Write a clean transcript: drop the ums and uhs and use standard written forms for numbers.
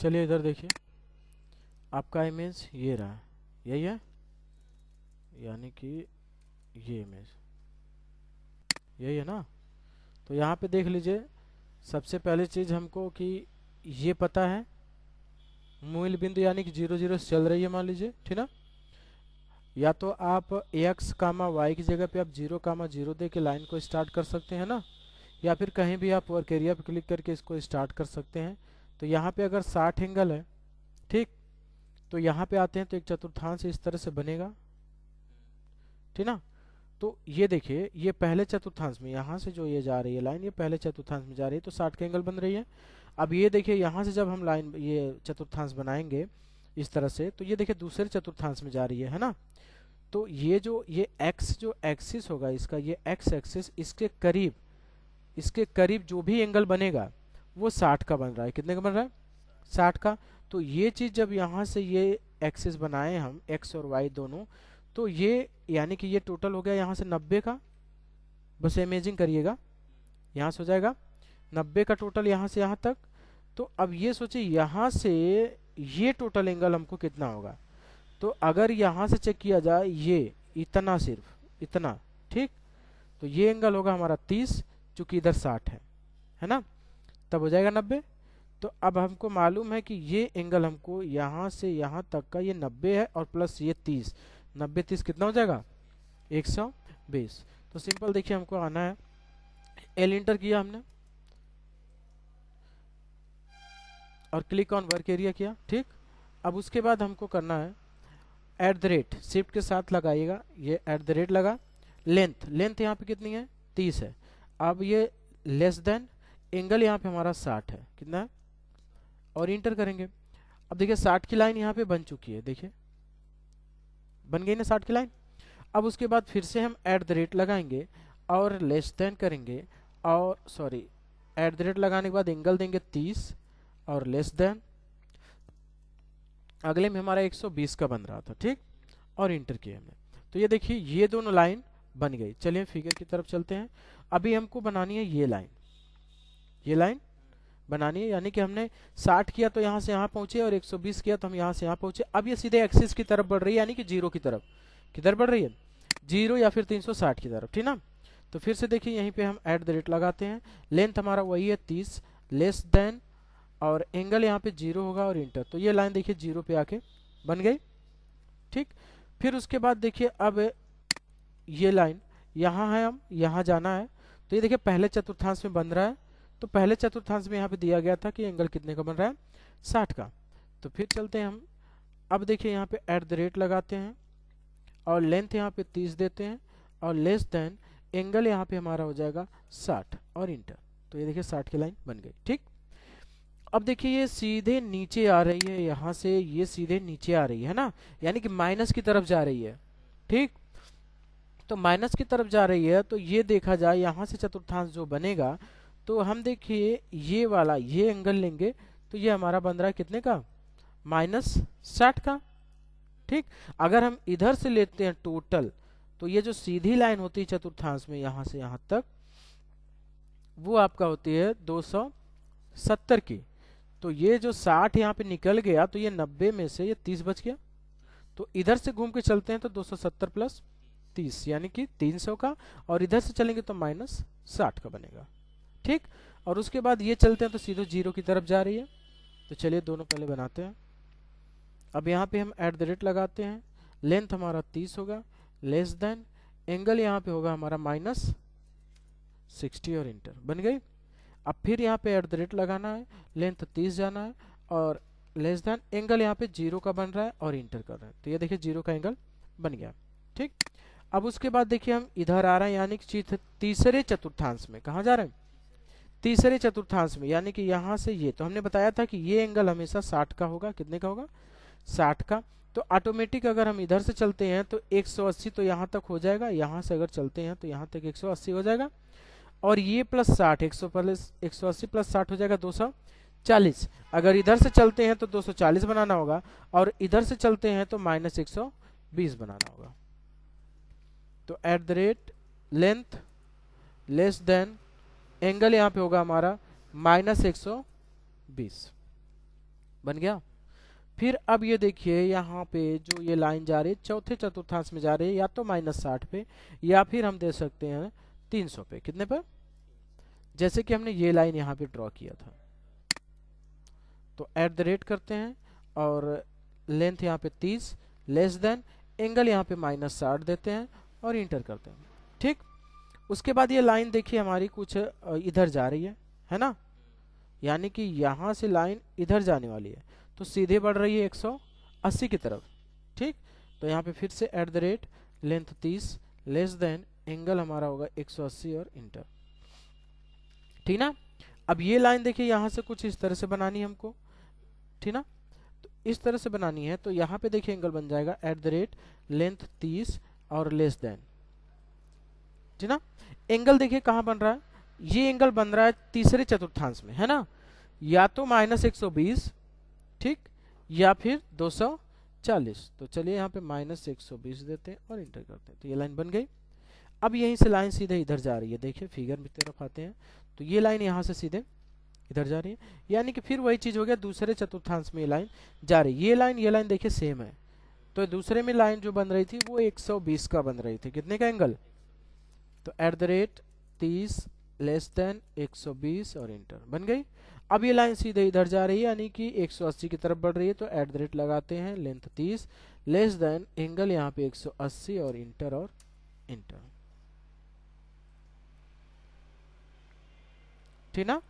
चलिए इधर देखिए, आपका इमेज ये रहा, यही है, यानी कि ये इमेज यही है ना। तो यहाँ पे देख लीजिए, सबसे पहले चीज हमको कि ये पता है मूल बिंदु यानी कि 0 0 से चल रही है, मान लीजिए, ठीक ना। या तो आप x कामा वाई की जगह पे आप 0 कामा 0 दे के लाइन को स्टार्ट कर सकते हैं ना, या फिर कहीं भी आप वर्क एरिया पे क्लिक करके इसको स्टार्ट कर सकते हैं। तो यहाँ पे अगर 60 एंगल है, ठीक, तो यहाँ पे आते हैं तो एक चतुर्थांश इस तरह से बनेगा, ठीक ना। तो ये देखिए, ये पहले चतुर्थांश में यहाँ से जो ये जा रही है लाइन, ये पहले चतुर्थांश में जा रही है, तो 60 का एंगल बन रही है। अब ये देखिए, यहाँ से जब हम लाइन ये चतुर्थांश बनाएंगे इस तरह से, तो ये देखिए दूसरे चतुर्थांश में जा रही है ना। तो ये जो ये x जो एक्सिस होगा इसका, ये x एक्सिस, इसके करीब जो भी एंगल बनेगा वो 60 का बन रहा है। कितने का बन रहा है? 60 का। तो ये चीज जब यहाँ से ये एक्सिस बनाए हम x और y दोनों, तो ये यानी कि ये टोटल हो गया यहाँ से 90 का। बस इमेजिंग करिएगा, यहाँ से हो जाएगा 90 का टोटल यहाँ से यहाँ तक। तो अब ये सोचिए यहाँ से ये टोटल एंगल हमको कितना होगा। तो अगर यहाँ से चेक किया जाए ये इतना, सिर्फ इतना, ठीक, तो ये एंगल होगा हमारा 30, चूंकि इधर 60 है ना, तब हो जाएगा 90। तो अब हमको मालूम है कि ये एंगल हमको यहाँ से यहाँ तक का ये 90 है, और प्लस ये 30, 90 30 कितना हो जाएगा? 120। तो सिंपल देखिए, हमको आना है, एल इंटर किया हमने और क्लिक ऑन वर्क एरिया किया, ठीक। अब उसके बाद हमको करना है @ शिफ्ट के साथ लगाइएगा, ये @ लगा, लेंथ यहाँ पे कितनी है? 30 है। अब ये लेस देन, एंगल यहाँ पे हमारा 60 है, कितना है, और इंटर करेंगे। अब देखिए 60 की लाइन यहाँ पे बन चुकी है, देखिए बन गई ना 60 की लाइन। अब उसके बाद फिर से हम @ लगाएंगे और लेस देन करेंगे, और सॉरी @ लगाने के बाद एंगल देंगे 30 और लेस देन, अगले में हमारा 120 का बन रहा था, ठीक, और इंटर किया हमने। तो ये देखिए ये दोनों लाइन बन गई। चलिए फिगर की तरफ चलते हैं। अभी हमको बनानी है ये लाइन बनानी है, यानी कि हमने 60 किया तो यहाँ से यहाँ पहुंचे, और 120 किया तो हम यहाँ से यहाँ पहुंचे। अब ये सीधे एक्सिस की तरफ बढ़ रही है, यानी कि 0 की तरफ। किधर बढ़ रही है? 0 या फिर 360 की तरफ, ठीक ना। तो फिर से देखिए यहीं पे हम @ लगाते हैं, लेंथ हमारा वही है 30, लेस देन, और एंगल यहाँ पे 0 होगा और इंटर। तो ये लाइन देखिए 0 पे आके बन गई, ठीक। फिर उसके बाद देखिए अब ये लाइन यहाँ है, हम यहाँ जाना है। तो ये देखिए पहले चतुर्थांश में बन रहा है, तो पहले चतुर्थांश में यहाँ पे दिया गया था कि एंगल कितने का बन रहा है? 60 का। तो फिर चलते हैं हम, अब देखिए यहाँ पे @ लगाते हैं और लेंथ यहाँ पे 30 देते हैं, और लेस देन, एंगल यहाँ पे हमारा हो जाएगा 60 और इंटर। तो ये देखिए 60 की लाइन बन गई, ठीक। अब देखिए ये सीधे नीचे आ रही है, यहाँ से ये सीधे नीचे आ रही है ना, यानी कि माइनस की तरफ जा रही है, ठीक। तो माइनस की तरफ जा रही है, तो ये देखा जाए यहाँ से चतुर्थांश जो बनेगा, तो हम देखिए ये वाला ये एंगल लेंगे, तो ये हमारा बन रहा है कितने का? -60 का, ठीक। अगर हम इधर से लेते हैं टोटल, तो ये जो सीधी लाइन होती है चतुर्थांश में यहाँ से यहाँ तक, वो आपका होती है 270 की। तो ये जो 60 यहाँ पे निकल गया, तो ये 90 में से ये 30 बच गया। तो इधर से घूम के चलते हैं तो 270 + 30 यानी कि 300 का, और इधर से चलेंगे तो -60 का बनेगा, ठीक। और उसके बाद ये चलते हैं तो सीधे 0 की तरफ जा रही है। तो चलिए दोनों पहले बनाते हैं। अब यहाँ पे हम @ लगाते हैं, लेंथ हमारा 30 होगा, लेस देन, एंगल यहाँ पे होगा हमारा -60 और इंटर, बन गई। अब फिर यहाँ पे @ लगाना है, लेंथ 30 जाना है, और लेस देन, एंगल यहाँ पे 0 का बन रहा है और इंटर कर रहे हैं। तो ये देखिए 0 का एंगल बन गया, ठीक। अब उसके बाद देखिए हम इधर आ रहे हैं, यानी कि तीसरे चतुर्थांश में। कहाँ जा रहे हैं? तीसरे चतुर्थांश में, यानी कि यहाँ से ये, तो हमने बताया था कि ये एंगल हमेशा 60 का होगा। कितने का होगा? 60 का। तो ऑटोमेटिक अगर हम इधर से चलते हैं तो 180 तो यहाँ तक हो जाएगा, यहाँ से अगर चलते हैं तो यहाँ तक 180 हो जाएगा, और ये प्लस 60, 180 + 60 हो जाएगा 240। अगर इधर से चलते हैं तो 240 बनाना होगा, और इधर से चलते हैं तो -120 बनाना होगा। तो @ लेंथ लेस देन, एंगल यहाँ पे होगा हमारा -120, बन गया। फिर अब ये देखिए यहाँ पे जो ये लाइन जा रही है चौथे चतुर्थांश में जा रही है, या तो -60 पे या फिर हम दे सकते हैं 300 पे। कितने पर? जैसे कि हमने ये लाइन यहाँ पे ड्रॉ किया था। तो एट द रेट करते हैं और लेंथ यहाँ पे 30 लेस देन, एंगल यहाँ पे -60 देते हैं और इंटर करते हैं। ठीक। उसके बाद ये लाइन देखिए हमारी कुछ इधर जा रही है ना, यानी कि यहाँ से लाइन इधर जाने वाली है, तो सीधे बढ़ रही है 180 की तरफ। ठीक। तो यहाँ पे फिर से at the rate length 30 less than, angle हमारा होगा 180 और इंटर। ठीक ना। अब ये लाइन देखिए यहाँ से कुछ इस तरह से बनानी है हमको, ठीक ना। तो इस तरह से बनानी है, तो यहाँ पे देखिए एंगल बन जाएगा एट द रेट लेंथ 30 और लेस देन, ठीक ना। एंगल देखिए कहाँ बन रहा है, ये एंगल बन रहा है तीसरे चतुर्थांश में, है ना, या तो -120, ठीक, या फिर 240। तो चलिए यहाँ पे -120 देते हैं और इंटर करते हैं, तो ये लाइन बन गई। अब यहीं से लाइन सीधे इधर जा रही है, देखिए फिगर की तरफ आते हैं, तो ये लाइन यहाँ से सीधे इधर जा रही है, यानी कि फिर वही चीज हो गया, दूसरे चतुर्थांश में ये लाइन जा रही है। ये लाइन देखिए सेम है, तो दूसरे में लाइन जो बन रही थी वो 120 का बन रही थी। कितने का एंगल? तो at the rate 30 less than 120 और इंटर, बन गई। अब ये लाइन सीधे इधर जा रही है, यानी कि 180 की तरफ बढ़ रही है, तो एट द रेट लगाते हैं लेंथ 30 लेस देन, एंगल यहाँ पे 180 और इंटर ठीक ना।